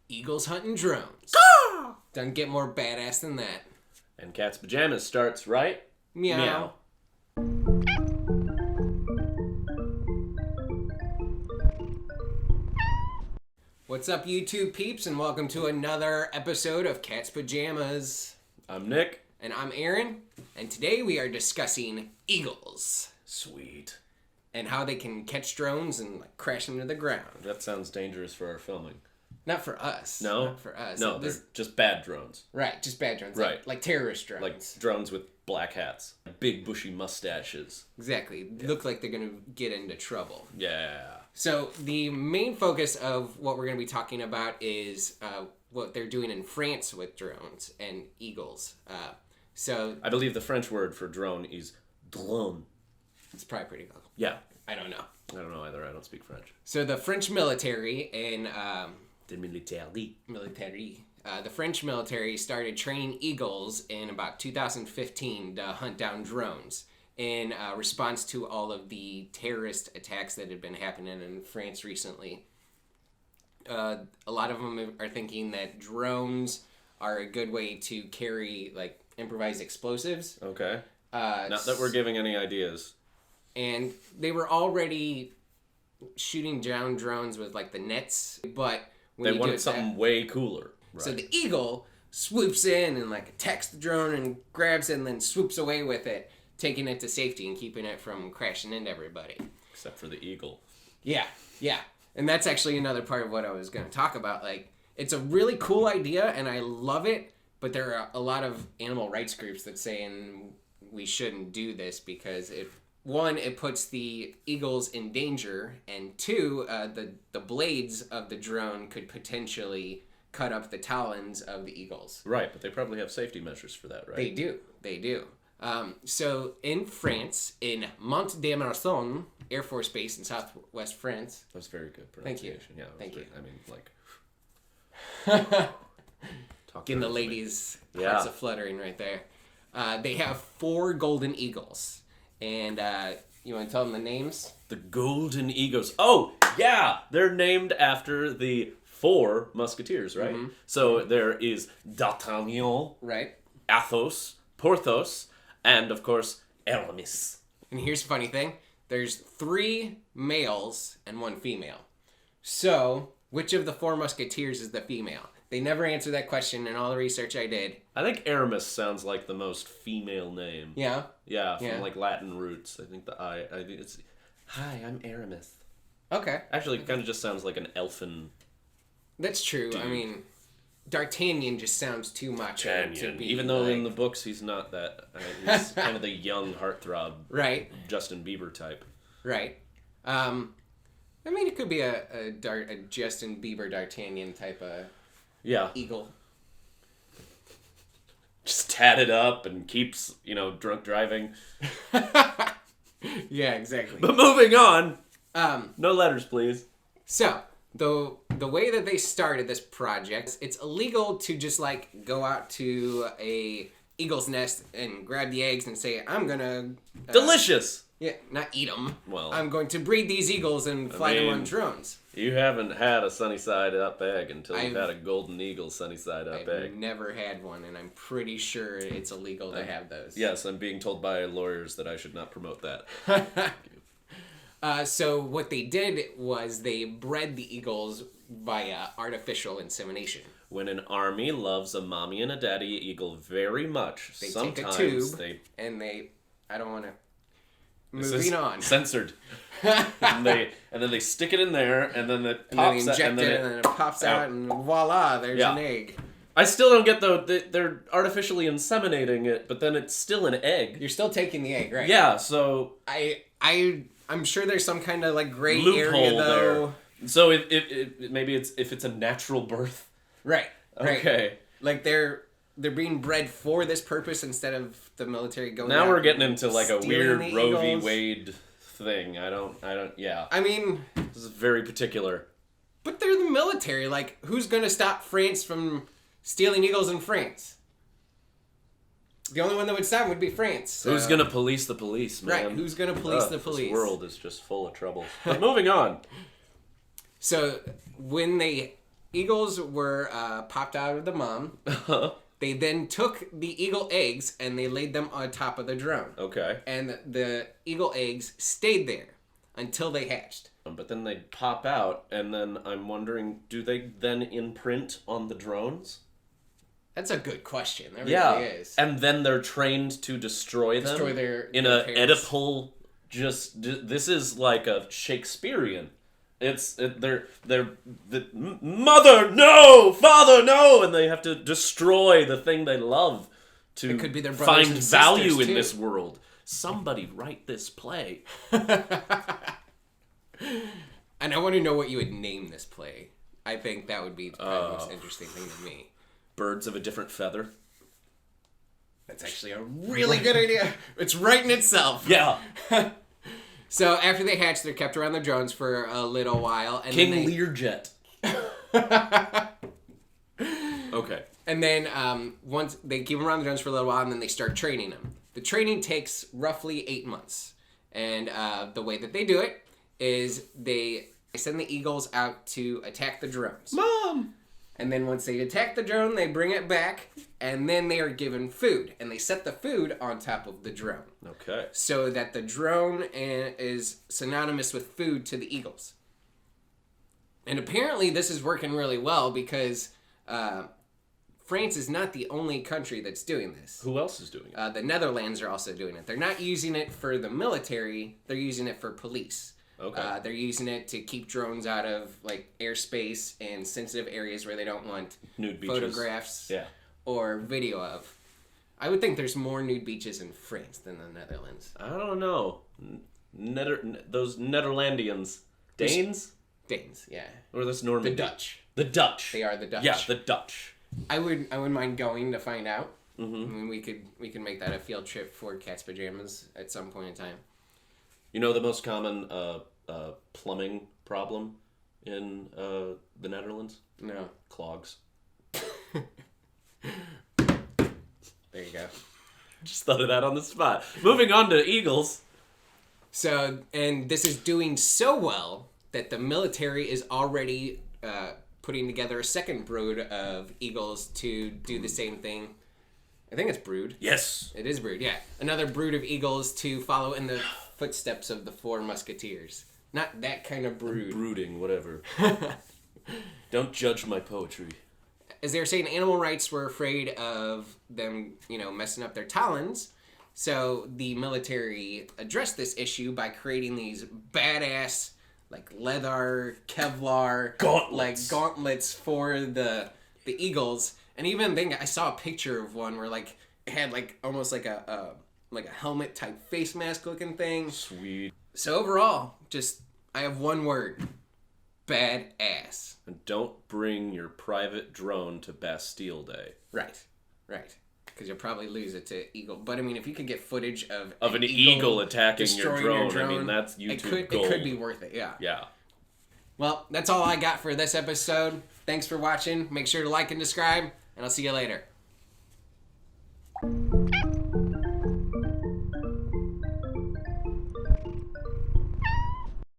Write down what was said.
Eagles hunting drones. Doesn't get more badass than that. And Cat's Pajamas starts right. Meow. What's up, YouTube peeps, and welcome to another episode of Cat's Pajamas. I'm Nick. And I'm Aaron, and today we are discussing eagles. Sweet. And how they can catch drones and crash them to the ground. That sounds dangerous for our filming. Not for us. No? Not for us. No, they're just bad drones. Right, just bad drones. Right. Like terrorist drones. Like drones with black hats. Big bushy mustaches. Exactly. Yeah. Look like they're going to get into trouble. Yeah. So the main focus of what we're going to be talking about is what they're doing in France with drones and eagles. I believe the French word for drone is drone. It's probably pretty cool. Yeah. I don't know. I don't know either. I don't speak French. So the French military and... the French military started training eagles in about 2015 to hunt down drones in response to all of the terrorist attacks that had been happening in France recently. A lot of them are thinking that drones are a good way to carry improvised explosives. Okay. Not that we're giving any ideas. And they were already shooting down drones with the nets, but they wanted something way cooler. Right. So the eagle swoops in and attacks the drone and grabs it and then swoops away with it, taking it to safety and keeping it from crashing into everybody. Except for the eagle. Yeah. And that's actually another part of what I was going to talk about. It's a really cool idea and I love it, but there are a lot of animal rights groups that saying we shouldn't do this because it puts the eagles in danger, and two, the blades of the drone could potentially cut up the talons of the eagles. Right, but they probably have safety measures for that, right? They do. So in France, in Mont-de-Marsan Air Force Base in southwest France. That's very good pronunciation. Thank you. Yeah, Thank you. Getting the ladies' hearts are fluttering right there. They have 4 golden eagles. And you want to tell them the names? The Golden Eagles. Oh, yeah! They're named after the 4 Musketeers, right? Mm-hmm. So there is D'Artagnan, right? Athos, Porthos, and, of course, Aramis. And here's the funny thing. There's 3 males and 1 female. So, which of the 4 Musketeers is the female? They never answered that question in all the research I did. I think Aramis sounds like the most female name. Yeah? Yeah, from Latin roots. I think I think it's, hi, I'm Aramis. Okay. Actually, it kind of just sounds like an elfin... That's true. Dude. I mean, D'Artagnan just sounds too much to be... Even though in the books he's not that. He's kind of the young heartthrob. Right. Justin Bieber type. Right. I mean, it could be a Justin Bieber D'Artagnan type of... Yeah. Eagle. Just tatted up and keeps, drunk driving. Yeah, exactly. But moving on. No letters, please. So, the way that they started this project, it's illegal to just go out to a eagle's nest and grab the eggs and say, I'm gonna... Delicious! Yeah, not eat them. Well, I'm going to breed these eagles and fly them on drones. You haven't had a sunny side up egg until you've had a golden eagle sunny side up egg. I've never had one, and I'm pretty sure it's illegal to have those. Yes, I'm being told by lawyers that I should not promote that. So what they did was they bred the eagles via artificial insemination. When an army loves a mommy and a daddy eagle very much, they sometimes take a tube and they... I don't want to... Moving on. Censored. and then they stick it in there, and then it pops out, and then it pops out, and voila, there's an egg. I still don't get they're artificially inseminating it, but then it's still an egg. You're still taking the egg, right? Yeah, so I'm sure there's some kind of gray loophole area though. There. So if maybe if it's a natural birth. Right. Okay. They're being bred for this purpose instead of the military going. Now we're getting into a weird Roe v. Eagles. Wade thing. I don't. Yeah. I mean, this is very particular. But they're the military. Who's gonna stop France from stealing eagles in France? The only one that would stop would be France. So. Who's gonna police the police, man? Right. Who's gonna police the police? This world is just full of trouble. But moving on. So when they eagles were popped out of the mom. They then took the eagle eggs and they laid them on top of the drone. Okay. And the eagle eggs stayed there until they hatched. But then they pop out, and then I'm wondering, do they then imprint on the drones? That's a good question. That really is. And then they're trained to destroy them? Destroy their in a Oedipal, this is like a Shakespearean. They're mother, no! Father, no! And they have to destroy the thing they love to it could be their find and value in too. this world. Somebody write this play. And I want to know what you would name this play. I think that would be probably the most interesting thing to me. Birds of a different feather. That's actually a really good idea. It's right in itself. Yeah. So after they hatch, they're kept around the drones for a little while. And King then Learjet. Okay. And then once they keep them around the drones for a little while, and then they start training them. The training takes roughly 8 months. And the way that they do it is they send the eagles out to attack the drones. Mom! And then once they attack the drone, they bring it back, and then they are given food. And they set the food on top of the drone. Okay. So that the drone is synonymous with food to the eagles. And apparently this is working really well because France is not the only country that's doing this. Who else is doing it? The Netherlands are also doing it. They're not using it for the military. They're using it for police. Okay. They're using it to keep drones out of like airspace and sensitive areas where they don't want Nude beaches. photographs Yeah. or video of. I would think there's more nude beaches in France than the Netherlands. I don't know. Those Netherlandians. Danes? Danes, yeah. Or this Norman? The Dutch. The Dutch. They are the Dutch. Yeah, the Dutch. I wouldn't mind going to find out. Mm-hmm. I mean, we could make that a field trip for Cat's Pajamas at some point in time. You know the most common plumbing problem in the Netherlands? No. Clogs. There you go. Just thought of that on the spot. Moving on to eagles. So, and this is doing so well that the military is already putting together a second brood of eagles to do the same thing. I think it's brood. Yes. It is brood, yeah. Another brood of eagles to follow in the footsteps of the Four Musketeers. Not that kind of brood. Brooding, whatever. Don't judge my poetry. As they were saying, animal rights were afraid of them, messing up their talons. So the military addressed this issue by creating these badass, like leather, Kevlar, gauntlets for the eagles. And even I saw a picture of one where it had almost like a helmet type face mask looking thing. Sweet. So overall, I have one word: badass. And don't bring your private drone to Bastille Day. Right. Because you'll probably lose it to eagle. But I mean, if you could get footage of an eagle attacking your drone, I mean that's YouTube gold. It could be worth it. Yeah. Yeah. Well, that's all I got for this episode. Thanks for watching. Make sure to like and subscribe, and I'll see you later.